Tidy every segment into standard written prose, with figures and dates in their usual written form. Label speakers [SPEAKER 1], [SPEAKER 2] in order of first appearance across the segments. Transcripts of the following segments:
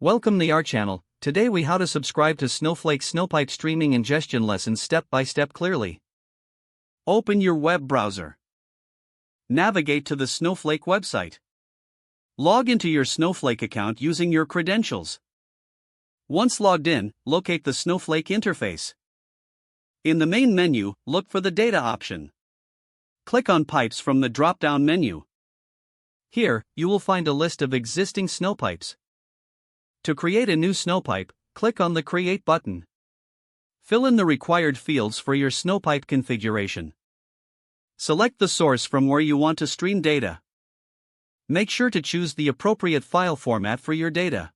[SPEAKER 1] Welcome to our channel. Today we how to subscribe to Snowflake Snowpipe streaming ingestion lessons step by step clearly. Open your web browser. Navigate to the Snowflake website. Log into your Snowflake account using your credentials. Once logged in, locate the Snowflake interface. In the main menu, look for the data option. Click on Pipes from the drop-down menu. Here, you will find a list of existing snowpipes. To create a new snowpipe, click on the Create button. Fill in the required fields for your snowpipe configuration. Select the source from where you want to stream data. Make sure to choose the appropriate file format for your data.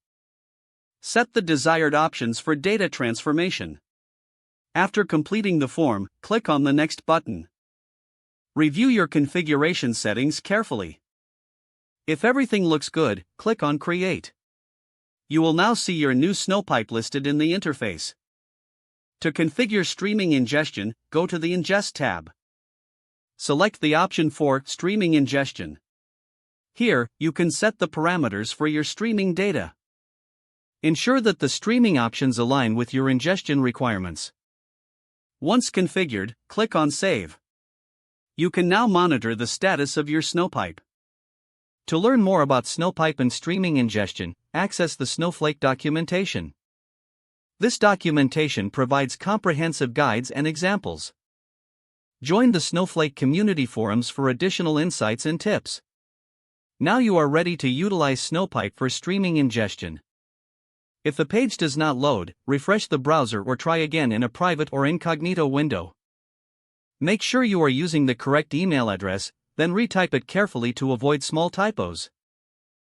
[SPEAKER 1] Set the desired options for data transformation. After completing the form, click on the Next button. Review your configuration settings carefully. If everything looks good, click on Create. You will now see your new snowpipe listed in the interface. To configure streaming ingestion, go to the Ingest tab. Select the option for Streaming Ingestion. Here, you can set the parameters for your streaming data. Ensure that the streaming options align with your ingestion requirements. Once configured, click on Save. You can now monitor the status of your snowpipe. To learn more about snowpipe and streaming ingestion, access the Snowflake documentation. This documentation provides comprehensive guides and examples. Join the Snowflake community forums for additional insights and tips. Now you are ready to utilize Snowpipe for streaming ingestion. If the page does not load, refresh the browser or try again in a private or incognito window. Make sure you are using the correct email address, then retype it carefully to avoid small typos.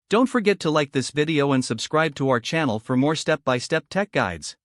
[SPEAKER 1] Don't forget to like this video and subscribe to our channel for more step-by-step tech guides.